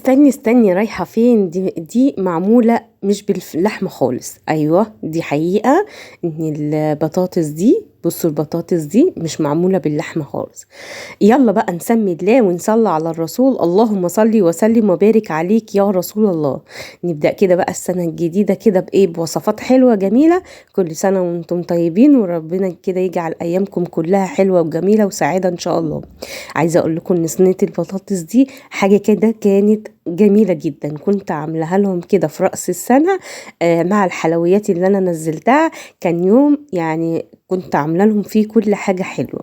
استني رايحة فين؟ دي معمولة مش باللحمة خالص. ايوه دي حقيقة ان البطاطس دي، بصوا البطاطس دي مش معمولة باللحمة خالص. يلا بقى نسمي الله ونصلي على الرسول. اللهم صلي وسلم وبارك عليك يا رسول الله. نبدأ كده بقى السنة الجديدة كده بإيه؟ بوصفات حلوة جميلة. كل سنة وانتم طيبين، وربنا كده يجعل أيامكم كلها حلوة وجميلة وسعيدة إن شاء الله. عايزة أقول لكم إن صينية البطاطس دي حاجة كده كانت جميلة جدا. كنت عاملاها لهم كده في رأس السنة مع الحلويات اللي أنا نزلتها. كان يوم يعني كنت عامله لهم فيه كل حاجة حلوة.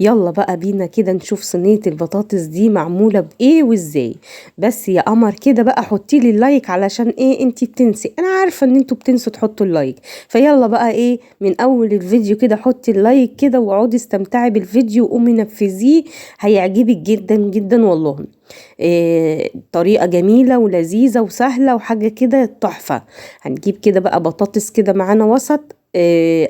يلا بقى بينا كده نشوف صينية البطاطس دي معمولة بإيه وإزاي. بس يا قمر كده بقى حطي لي اللايك، علشان إيه انتي بتنسي، أنا عارفة إن انتوا بتنسوا تحطوا اللايك. فيلا بقى إيه، من أول الفيديو كده حطي اللايك كده واقعدي استمتعي بالفيديو وقومي نفذيه. هيعجبك جدا جدا والله. طريقة جميلة ولذيذة وسهلة وحاجة كده تحفة. هنجيب كده بقى بطاطس كده معانا وسط.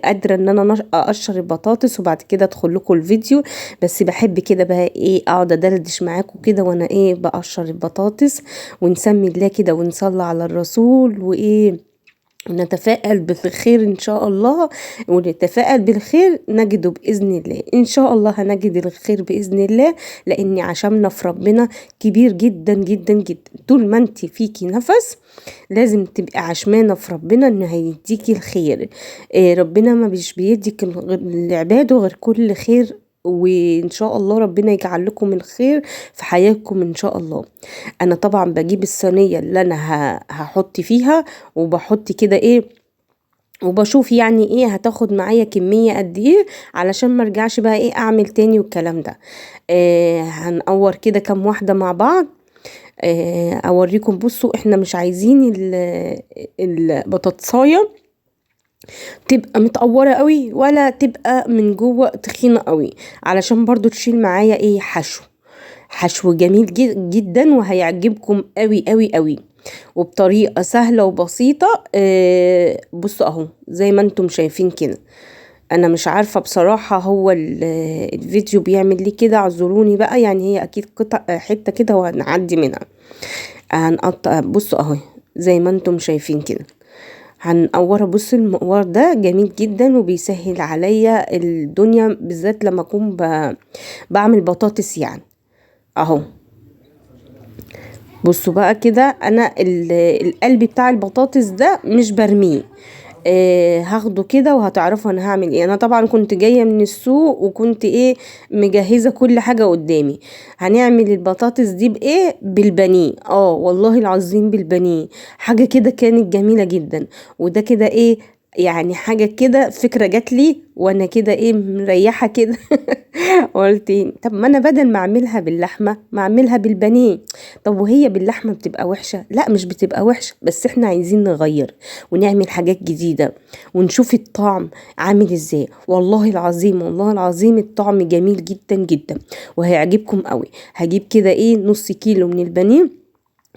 قادرة ان انا اقشر البطاطس وبعد كده ادخل لكم الفيديو. بس بحب كده بقى ايه اقعد ادردش معاكم كده وانا ايه بقشر البطاطس. ونسمي الله كده ونصلي على الرسول وايه، ونتفائل بالخير إن شاء الله. ونتفائل بالخير نجده بإذن الله. إن شاء الله هنجد الخير بإذن الله، لأن عشمنا في ربنا كبير جدا جدا جدا. طول ما انت فيكي نفس لازم تبقي عشمانة في ربنا إنه هيديكي الخير. ربنا ما مش بيديك لعباده غير كل خير. وإن شاء الله ربنا يجعل لكم الخير في حياتكم إن شاء الله. أنا طبعا بجيب الصينية اللي أنا هحط فيها، وبحط كده ايه، وبشوف يعني ايه هتاخد معايا كمية قد ايه، علشان ما ارجعش بقى ايه اعمل تاني والكلام ده. هنقور كده كام واحدة مع بعض. اوريكم. بصوا احنا مش عايزين البطاطساية تبقى متقورة قوي، ولا تبقى من جوه تخينة قوي، علشان برضو تشيل معايا ايه حشو جميل جدا وهيعجبكم قوي قوي قوي، وبطريقة سهلة وبسيطة. بصوا اهو زي ما انتم شايفين كده. انا مش عارفة بصراحة هو الفيديو بيعمل لي كده، اعذروني بقى. يعني هي اكيد قطع حتة كده وهنعدي منها. هنقطع. بصوا اهو زي ما انتم شايفين كده هنقورها. بص المقور ده جميل جدا وبيسهل عليا الدنيا، بالذات لما اكون بعمل بطاطس يعني. اهو بصوا بقى كده انا القلب بتاع البطاطس ده مش برميه. هاخده كده وهتعرفوا انا هعمل ايه. انا طبعا كنت جاية من السوق وكنت ايه مجهزة كل حاجة قدامي. هنعمل البطاطس دي بايه؟ بالبانيه. والله العظيم بالبانيه. حاجة كده كانت جميلة جدا. وده كده ايه يعني حاجة كده فكرة جات لي وانا كده ايه مريحة كده. قلت طب ما انا بدل ما اعملها باللحمة ما اعملها بالبانيه. طب وهي باللحمة بتبقى وحشة؟ لا مش بتبقى وحشة، بس احنا عايزين نغير ونعمل حاجات جديدة ونشوف الطعم عامل ازاي. والله العظيم والله العظيم الطعم جميل جدا جدا وهيعجبكم قوي. هجيب كده ايه نص كيلو من البانيه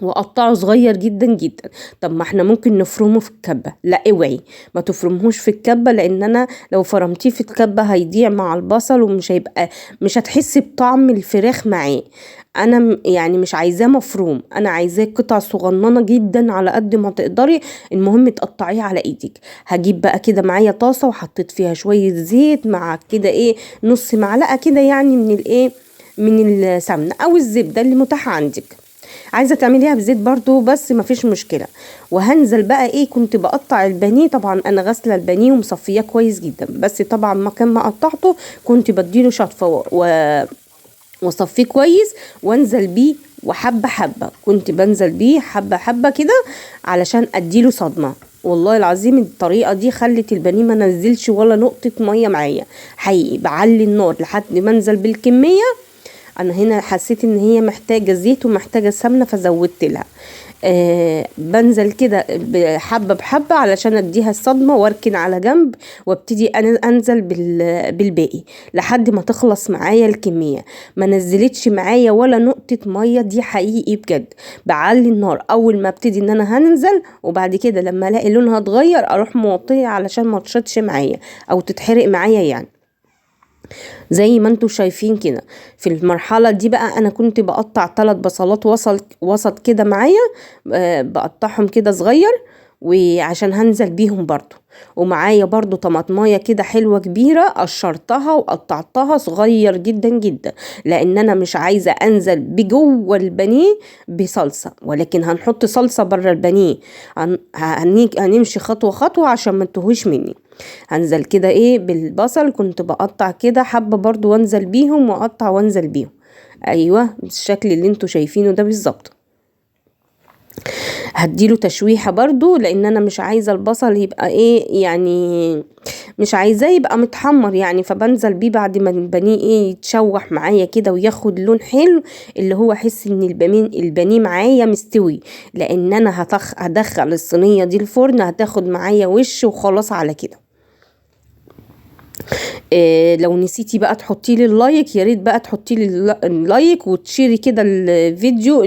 وقطعه صغير جدا جدا. طب ما احنا ممكن نفرمه في الكبة. لا اوعي ما تفرمهوش في الكبة، لان انا لو فرمتيه في الكبة هيضيع مع البصل ومش هيبقى، مش هتحسي بطعم الفراخ معاه. انا يعني مش عايزاه مفروم، انا عايزاه قطع صغننه جدا على قد ما تقدري. المهم تقطعيه على ايدك. هجيب بقى كده معايا طاسه وحطيت فيها شويه زيت مع كده ايه نص معلقه كده يعني من الايه، من السمنه او الزبده اللي متاحه عندك. عايزه تعمليها بزيت برضو بس مفيش مشكله. وهنزل بقى ايه، كنت بقطع البانيه. طبعا انا غاسله البانيه ومصفياه كويس جدا، بس طبعا مكان ما قطعته كنت بديله شطفه واصفيه كويس وانزل بيه. وحبه حبه كنت بنزل بيه حبه حبه كده علشان اديله صدمه. والله العظيم الطريقه دي خلت البانيه ما نزلش ولا نقطه ميه معايا. حقيقي بعلي النار لحد ما انزل بالكميه. انا هنا حسيت ان هي محتاجة زيت ومحتاجة سمنة فزودت لها. بنزل كده بحبة بحبة علشان اديها الصدمة واركن على جنب. وابتدي انزل بالباقي لحد ما تخلص معايا الكمية. ما نزلتش معايا ولا نقطة مية، دي حقيقي بجد. بعلي النار اول ما ابتدي ان انا هنزل، وبعد كده لما الاقي لونها اتغير اروح موطية علشان ما تشطش معايا او تتحرق معايا يعني. زي ما انتوا شايفين كده. في المرحلة دي بقى انا كنت بقطع 3 بصلات وسط كده معايا، بقطعهم كده صغير وعشان هنزل بيهم برضو. ومعايا برضو طماطمايه كده حلوة كبيرة قشرتها وقطعتها صغير جدا جدا، لان انا مش عايزة انزل بجوه البانيه بصلصة، ولكن هنحط صلصة بره البانيه. هنمشي خطوة خطوة عشان ما تتوهوش مني. هنزل كده ايه بالبصل، كنت بقطع كده حبة برضو وانزل بيهم واقطع وانزل بيهم. ايوه بالشكل اللي انتوا شايفينه ده بالظبط. هديله تشويحة برضو، لان انا مش عايزة البصل يبقى ايه يعني، مش عايزاه يبقى متحمر يعني. فبنزل بيه بعد ما البانيه ايه يتشوح معايا كده وياخد لون حلو، اللي هو احس ان البانيه معايا مستوي. لان انا هدخل الصينية دي الفرن، هتاخد معايا وش وخلاص على كده. لو نسيتي بقى تحطي لي اللايك، يا ريت بقى تحطي لي اللايك وتشيري كده الفيديو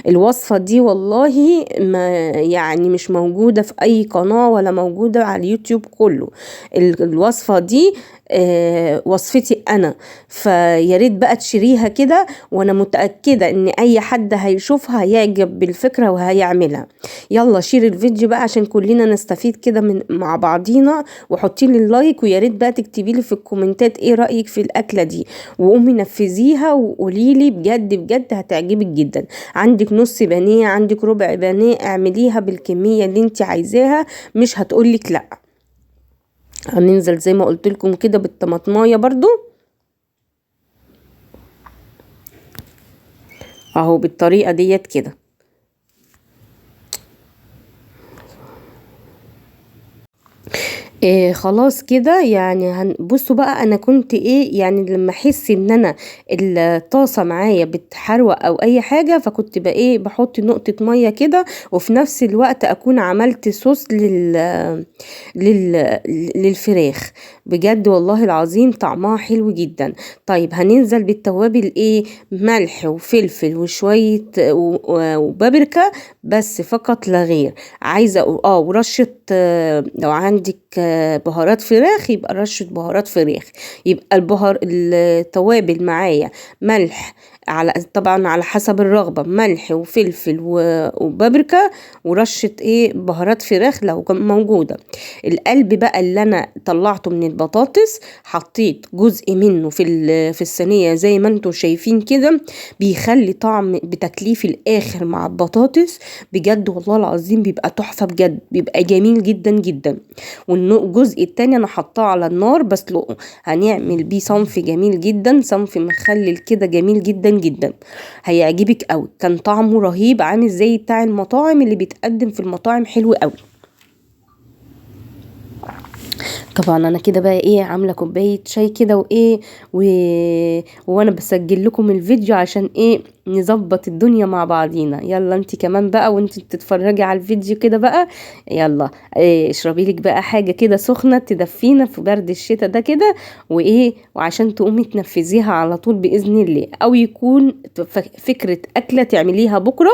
الوصفة دي. والله ما يعني مش موجودة في اي قناة ولا موجودة على اليوتيوب كله. الوصفة دي وصفتي انا، فيا ريت بقى تشيريها كده، وانا متأكدة ان اي حد هيشوفها هيعجب بالفكرة وهيعملها. يلا شير الفيديو بقى عشان كلنا نستفيد كده مع بعضينا، وحطي لي اللايك. ويا ريت بقى تكتبي لي في الكومنتات ايه رأيك في الأكلة دي، وقومي نفذيها وقولي لي بجد بجد هتعجبك جدا. عندك نص بانيه، عندك ربع بانيه، اعمليها بالكمية اللي انت عايزاها، مش هتقولك لا. هننزل زي ما قلت لكم كده بالطماطمايه برضو اهو بالطريقة ديت كده. خلاص كده يعني. بصوا بقى انا كنت ايه يعني، لما احس ان انا الطاسه معايا بتحروق او اي حاجه، فكنت بقى ايه بحط نقطه ميه كده، وفي نفس الوقت اكون عملت صوص لل... للفراخ. بجد والله العظيم طعمها حلو جدا. طيب هننزل بالتوابل ايه، ملح وفلفل وشويه وبابريكا بس فقط لا غير. عايزه ورشه لو عندك بهارات فراخ يبقى رشة بهارات فراخ. يبقى التوابل معايا ملح، طبعا على حسب الرغبة، ملح وفلفل وبابريكا ورشة ايه بهارات فراخ لو كان موجودة. القلب بقى اللي انا طلعته من البطاطس، حطيت جزء منه في الصينية زي ما انتم شايفين كده، بيخلي طعم بتاكليه في الاخر مع البطاطس. بجد والله العظيم بيبقى تحفة، بجد بيبقى جميل جدا جدا. والجزء التاني انا حطاه على النار بسلقه، هنعمل بيه صنف جميل جدا، صنف مخلل كده جميل جدا جدا، هيعجبك قوي. كان طعمه رهيب، عامل زي بتاع المطاعم اللي بيتقدم في المطاعم، حلو قوي. طبعا انا كده بقى ايه عامله كوبايه شاي كده وايه و... وانا بسجل لكم الفيديو عشان ايه نظبط الدنيا مع بعضينا. يلا انت كمان بقى وانت بتتفرجي على الفيديو كده بقى، يلا إيه اشربي لك بقى حاجه كده سخنه تدفينا في برد الشتاء ده كده، وايه وعشان تقومي تنفذيها على طول باذن الله، او يكون فكره اكله تعمليها بكره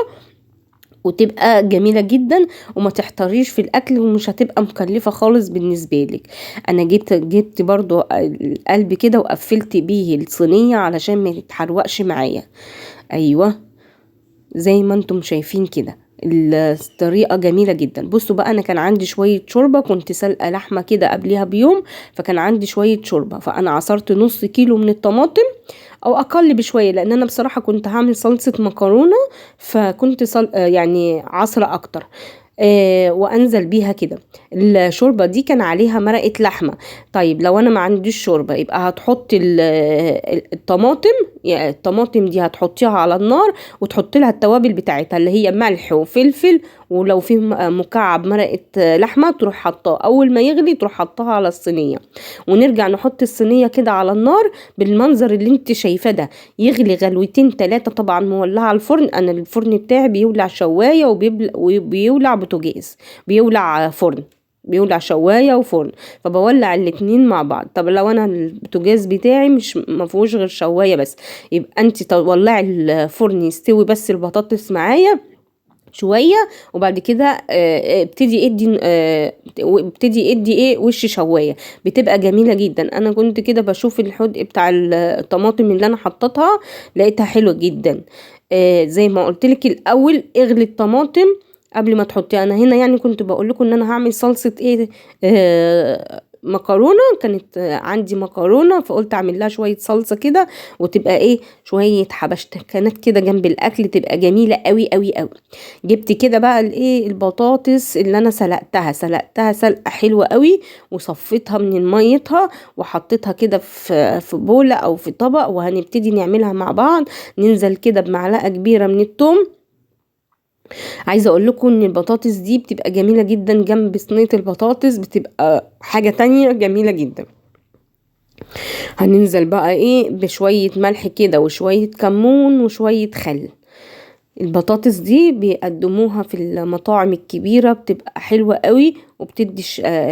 وتبقى جميلة جدا وما تحتريش في الأكل، ومش هتبقى مكلفة خالص بالنسبة لك. أنا جبت برضو القلب كده وقفلت بيه الصينية علشان ما يتحرقش معايا. أيوة زي ما انتم شايفين كده، الطريقة جميلة جدا. بصوا بقى انا كان عندي شوية شوربة، كنت سلقة لحمة كده قبلها بيوم، فكان عندي شوية شوربة، فانا عصرت نص كيلو من الطماطم او اقل بشوية، لان انا بصراحة كنت هعمل صلصة مكرونة، فكنت يعني عصرة اكتر. وانزل بيها كده. الشوربة دي كان عليها مرقة لحمة. طيب لو انا ما عنديش شوربة يبقى هتحط الطماطم، يعني الطماطم دي هتحطيها على النار وتحط لها التوابل بتاعتها اللي هي ملح وفلفل، ولو في مكعب مرقة لحمة تروح حطاه، اول ما يغلي تروح حطها على الصينية، ونرجع نحط الصينية كده على النار بالمنظر اللي انت شايفاه ده. يغلي غلوتين 3، طبعا مولعة الفرن، انا الفرن بتاعي بيولع شواية وبيولع بوتاجاز، بيولع فرن، بيولع شوايه وفرن، فبولع الاتنين مع بعض. طب لو انا البوتاجاز بتاعي مش مفيهوش غير شوايه بس، يبقى انت تولعي الفرن يستوي بس البطاطس معايا، شويه، وبعد كده ابتدي ادي ايه وش شوايه، بتبقى جميله جدا. انا كنت كده بشوف الحدق بتاع الطماطم اللي انا حطيتها لقيتها حلوه جدا. زي ما قلت لك الاول اغلي الطماطم قبل ما تحطيها. انا هنا يعني كنت بقول لكم ان انا هعمل صلصه ايه، مكرونه. كانت عندي مكرونه فقلت اعمل لها شويه صلصه كده، وتبقى ايه شويه حبشتكنات كده جنب الاكل، تبقى جميله قوي قوي قوي. جبت كده بقى الايه البطاطس اللي انا سلقتها سلقه حلوه قوي، وصفيتها من ميتها وحطيتها كده في بوله او في طبق، وهنبتدي نعملها مع بعض. ننزل كده بمعلقه كبيره من الثوم. عايزه اقول لكم ان البطاطس دي بتبقى جميله جدا جنب صينيه البطاطس، بتبقى حاجه تانية جميله جدا. هننزل بقى ايه بشويه ملح كده وشويه كمون وشويه خل. البطاطس دي بيقدموها في المطاعم الكبيره، بتبقى حلوه قوي وبتدي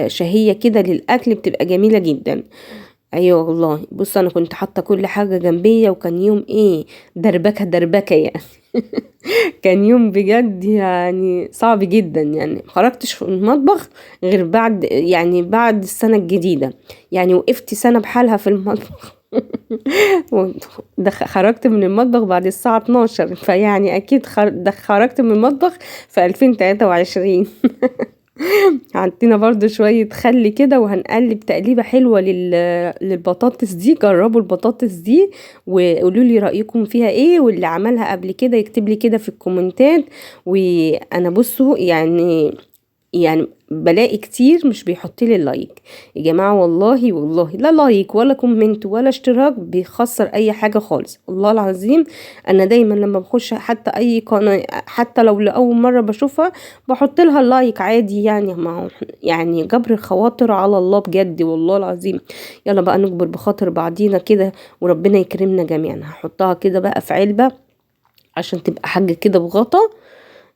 شهيه كده للاكل، بتبقى جميله جدا. ايوه والله. بص انا كنت حاطه كل حاجه جنبيه، وكان يوم ايه دربكه يعني. كان يوم بجد يعني صعب جدا، يعني مخرجتش من المطبخ غير بعد السنة الجديدة. يعني وقفت سنة بحالها في المطبخ. خرجت من المطبخ بعد الساعة 12، فيعني أكيد خرجت من المطبخ في 2023. عندنا برضو شوية خل كده، وهنقلب تقليبة حلوة للبطاطس دي. جربوا البطاطس دي وقولوا لي رأيكم فيها ايه، واللي عملها قبل كده يكتب لي كده في الكومنتات. وانا بصوا يعني بلاقي كتير مش بيحط لي اللايك يا جماعه. والله لا لايك ولا كومنت ولا اشتراك بيخسر اي حاجه خالص، والله العظيم. انا دايما لما بخش حتى اي قناه، حتى لو لاول مره بشوفها، بحط لها اللايك عادي. يعني ما هو يعني جبر الخواطر على الله بجد والله العظيم. يلا بقى نجبر بخاطر بعضينا كده، وربنا يكرمنا جميعا. هحطها كده بقى في علبه عشان تبقى حاجه كده بغطا.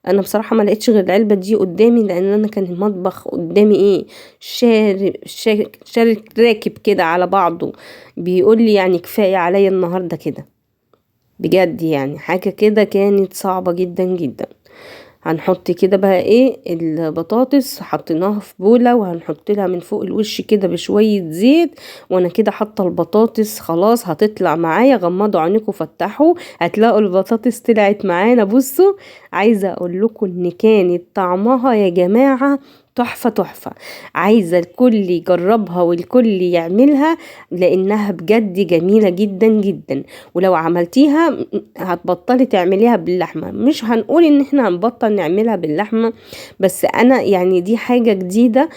انا بصراحه ما لقيتش غير العلبه دي قدامي، لان انا كان المطبخ قدامي ايه شارك راكب كده على بعضه، بيقول لي يعني كفايه عليا النهارده كده. بجد يعني حاجه كده كانت صعبه جدا جدا. هنحط كده بقى ايه البطاطس، حطيناها في بولة، وهنحط لها من فوق الوش كده بشوية زيت. وانا كده حاطه البطاطس خلاص هتطلع معايا. غمضوا عينيكم فتحوا هتلاقوا البطاطس طلعت معانا. بصوا عايزه اقول لكم ان كانت طعمها يا جماعه تحفة. عايزة الكل يجربها والكل يعملها، لانها بجد جميلة جدا جدا. ولو عملتيها هتبطلي تعمليها باللحمة. مش هنقول ان احنا هنبطل نعملها باللحمة، بس انا يعني دي حاجة جديدة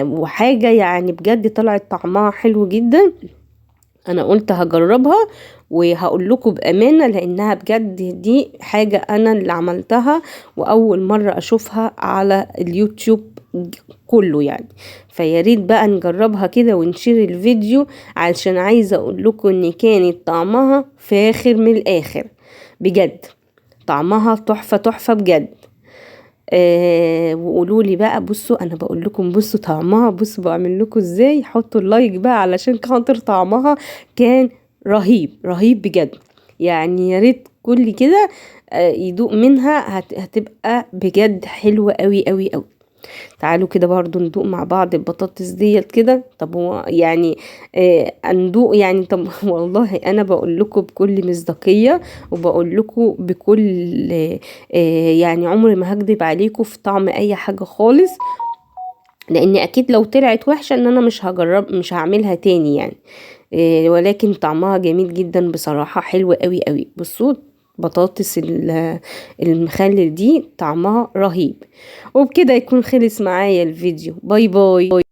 وحاجة يعني بجد طلعت طعمها حلو جدا. انا قلت هجربها وهقول لكم بامانه، لانها بجد دي حاجه انا اللي عملتها، واول مره اشوفها على اليوتيوب كله يعني. فياريت بقى نجربها كده ونشير الفيديو، علشان عايزه اقول لكم ان كانت طعمها فاخر من الاخر بجد. طعمها تحفه بجد. وقولوا لي بقى. بصوا انا بقول لكم بصوا طعمها، بصوا بعمل لكم ازاي. حطوا اللايك بقى علشان خاطر طعمها كان رهيب بجد. يعني يا ريت كل كده يدوق منها، هتبقى بجد حلوة قوي قوي قوي. تعالوا كده برضو ندوق مع بعض البطاطس ديت كده. طب هو يعني ندوق يعني. طب والله انا بقول لكم بكل مصداقية، وبقول لكم بكل يعني عمري ما هكذب عليكم في طعم اي حاجة خالص، لان اكيد لو طلعت وحشة ان انا مش هعملها تاني يعني. ولكن طعمها جميل جدا بصراحة، حلو قوي قوي. بصوا بطاطس المخلل دي طعمها رهيب. وبكده يكون خلص معايا الفيديو. باي باي.